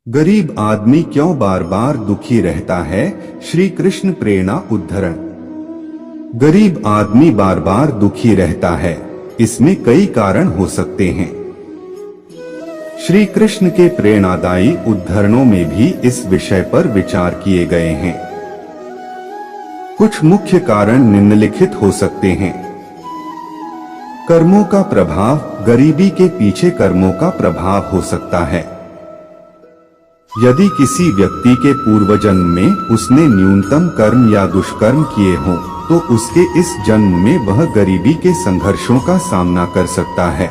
गरीब आदमी क्यों बार बार दुखी रहता है? श्री कृष्ण प्रेरणा उद्धरण। गरीब आदमी बार बार दुखी रहता है, इसमें कई कारण हो सकते हैं। श्री कृष्ण के प्रेरणादायी उद्धरणों में भी इस विषय पर विचार किए गए हैं। कुछ मुख्य कारण निम्नलिखित हो सकते हैं। कर्मों का प्रभाव। गरीबी के पीछे कर्मों का प्रभाव हो सकता है। यदि किसी व्यक्ति के पूर्व जन्म में उसने न्यूनतम कर्म या दुष्कर्म किए हों, तो उसके इस जन्म में वह गरीबी के संघर्षों का सामना कर सकता है।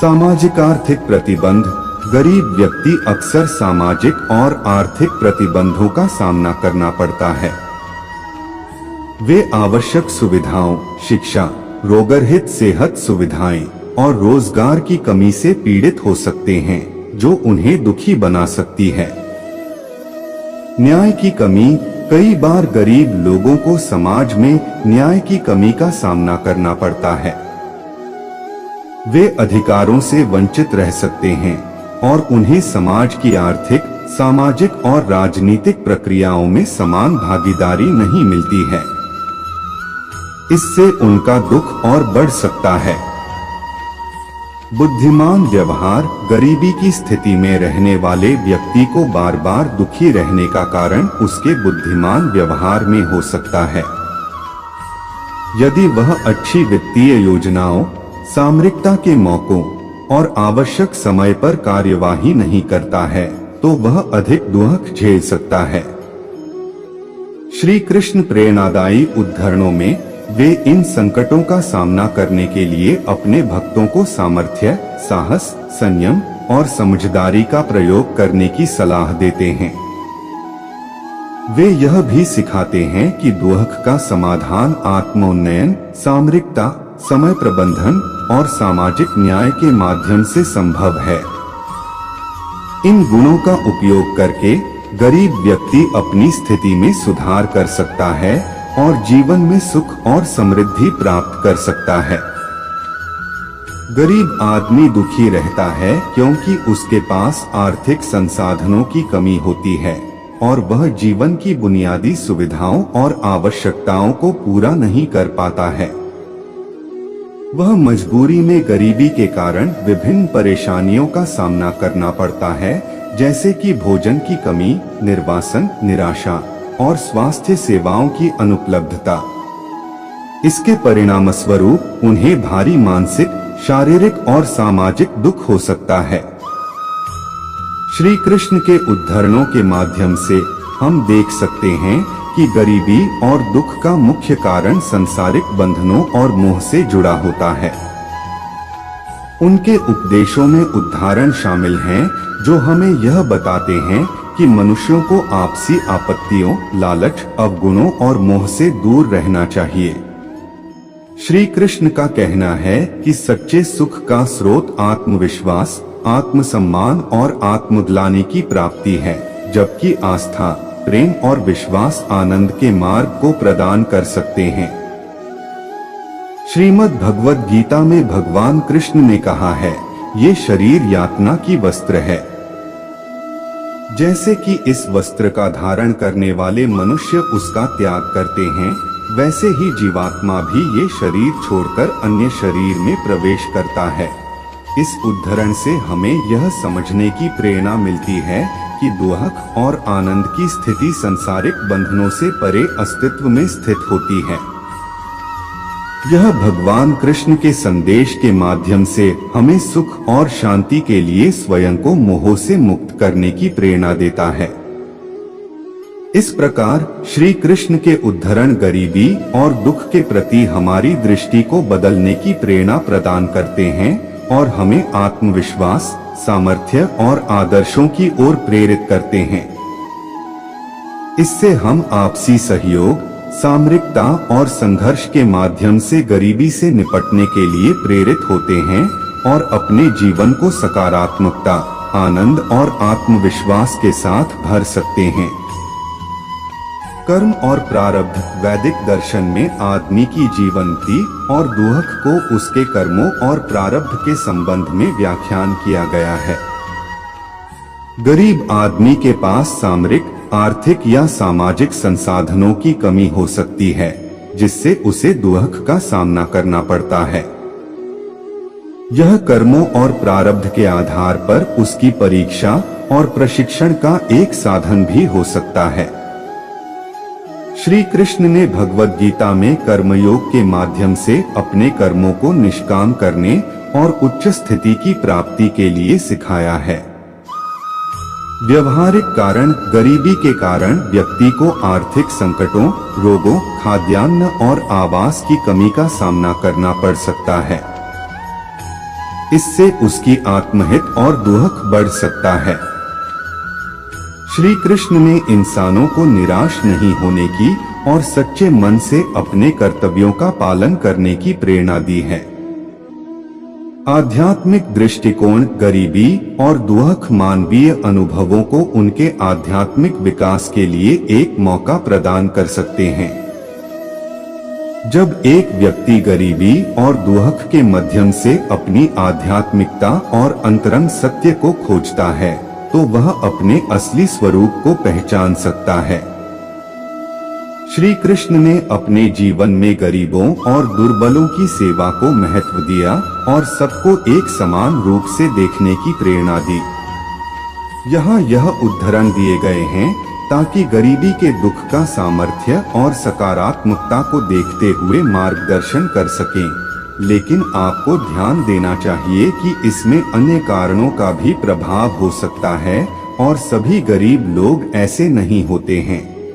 सामाजिक आर्थिक प्रतिबंध। गरीब व्यक्ति अक्सर सामाजिक और आर्थिक प्रतिबंधों का सामना करना पड़ता है। वे आवश्यक सुविधाओं, शिक्षा, रोगरहित सेहत सुविधाएं और रोजगार की कमी से पीड़ित हो सकते हैं, जो उन्हें दुखी बना सकती है। न्याय की कमी। कई बार गरीब लोगों को समाज में न्याय की कमी का सामना करना पड़ता है। वे अधिकारों से वंचित रह सकते हैं और उन्हें समाज की आर्थिक, सामाजिक और राजनीतिक प्रक्रियाओं में समान भागीदारी नहीं मिलती है। इससे उनका दुख और बढ़ सकता है। बुद्धिमान व्यवहार। गरीबी की स्थिति में रहने वाले व्यक्ति को बार बार दुखी रहने का कारण उसके बुद्धिमान व्यवहार में हो सकता है। यदि वह अच्छी वित्तीय योजनाओं, सामरिकता के मौकों और आवश्यक समय पर कार्यवाही नहीं करता है, तो वह अधिक दुख झेल सकता है। श्री कृष्ण प्रेरणादायी उद्धरणों में वे इन संकटों का सामना करने के लिए अपने भक्तों को सामर्थ्य, साहस, संयम और समझदारी का प्रयोग करने की सलाह देते हैं। वे यह भी सिखाते हैं कि दुख का समाधान आत्मोन्नयन, सामरिकता, समय प्रबंधन और सामाजिक न्याय के माध्यम से संभव है। इन गुणों का उपयोग करके गरीब व्यक्ति अपनी स्थिति में सुधार कर सकता है और जीवन में सुख और समृद्धि प्राप्त कर सकता है। गरीब आदमी दुखी रहता है क्योंकि उसके पास आर्थिक संसाधनों की कमी होती है और वह जीवन की बुनियादी सुविधाओं और आवश्यकताओं को पूरा नहीं कर पाता है। वह मजबूरी में गरीबी के कारण विभिन्न परेशानियों का सामना करना पड़ता है, जैसे कि भोजन की कमी, निर्वासन, निराशा और स्वास्थ्य सेवाओं की अनुपलब्धता। इसके परिणामस्वरूप उन्हें भारी मानसिक, शारीरिक और सामाजिक दुख हो सकता है। श्री कृष्ण के उद्धरणों के माध्यम से हम देख सकते हैं कि गरीबी और दुख का मुख्य कारण सांसारिक बंधनों और मोह से जुड़ा होता है। उनके उपदेशों में उदाहरण शामिल हैं जो हमें यह बताते हैं कि मनुष्यों को आपसी आपत्तियों, लालच, अवगुणों और मोह से दूर रहना चाहिए। श्री कृष्ण का कहना है कि सच्चे सुख का स्रोत आत्मविश्वास, आत्मसम्मान और आत्मग्लानि की प्राप्ति है, जबकि आस्था, प्रेम और विश्वास आनंद के मार्ग को प्रदान कर सकते हैं। श्रीमद् भगवद गीता में भगवान कृष्ण ने कहा है, ये शरीर यातना की वस्त्र है। जैसे कि इस वस्त्र का धारण करने वाले मनुष्य उसका त्याग करते हैं, वैसे ही जीवात्मा भी ये शरीर छोड़कर अन्य शरीर में प्रवेश करता है। इस उद्धरण से हमें यह समझने की प्रेरणा मिलती है कि दुख और आनंद की स्थिति सांसारिक बंधनों से परे अस्तित्व में स्थित होती है। यह भगवान कृष्ण के संदेश के माध्यम से हमें सुख और शांति के लिए स्वयं को मोह से मुक्त करने की प्रेरणा देता है। इस प्रकार श्री कृष्ण के उद्धरण गरीबी और दुख के प्रति हमारी दृष्टि को बदलने की प्रेरणा प्रदान करते हैं और हमें आत्मविश्वास, सामर्थ्य और आदर्शों की ओर प्रेरित करते हैं। इससे हम आपसी सहयोग, सामरिकता और संघर्ष के माध्यम से गरीबी से निपटने के लिए प्रेरित होते हैं और अपने जीवन को सकारात्मकता, आनंद और आत्मविश्वास के साथ भर सकते हैं। कर्म और प्रारब्ध। वैदिक दर्शन में आदमी की जीवंती और दुख को उसके कर्मों और प्रारब्ध के संबंध में व्याख्यान किया गया है। गरीब आदमी के पास सामरिक, आर्थिक या सामाजिक संसाधनों की कमी हो सकती है, जिससे उसे दुख का सामना करना पड़ता है। यह कर्मों और प्रारब्ध के आधार पर उसकी परीक्षा और प्रशिक्षण का एक साधन भी हो सकता है। श्री कृष्ण ने भगवद गीता में कर्मयोग के माध्यम से अपने कर्मों को निष्काम करने और उच्च स्थिति की प्राप्ति के लिए सिखाया है। व्यवहारिक कारण, गरीबी के कारण व्यक्ति को आर्थिक संकटों, रोगों, खाद्यान्न और आवास की कमी का सामना करना पड़ सकता है। इससे उसकी आत्महित और दुख बढ़ सकता है। श्री कृष्ण ने इंसानों को निराश नहीं होने की और सच्चे मन से अपने कर्तव्यों का पालन करने की प्रेरणा दी है। आध्यात्मिक दृष्टिकोण, गरीबी और दुख मानवीय अनुभवों को उनके आध्यात्मिक विकास के लिए एक मौका प्रदान कर सकते हैं। जब एक व्यक्ति गरीबी और दुख के माध्यम से अपनी आध्यात्मिकता और अंतरंग सत्य को खोजता है, तो वह अपने असली स्वरूप को पहचान सकता है। श्री कृष्ण ने अपने जीवन में गरीबों और दुर्बलों की सेवा को महत्व दिया और सबको एक समान रूप से देखने की प्रेरणा दी। यहाँ यह उद्धरण दिए गए हैं ताकि गरीबी के दुख का सामर्थ्य और सकारात्मकता को देखते हुए मार्गदर्शन कर सकें। लेकिन आपको ध्यान देना चाहिए कि इसमें अन्य कारणों का भी प्रभाव हो सकता है और सभी गरीब लोग ऐसे नहीं होते हैं।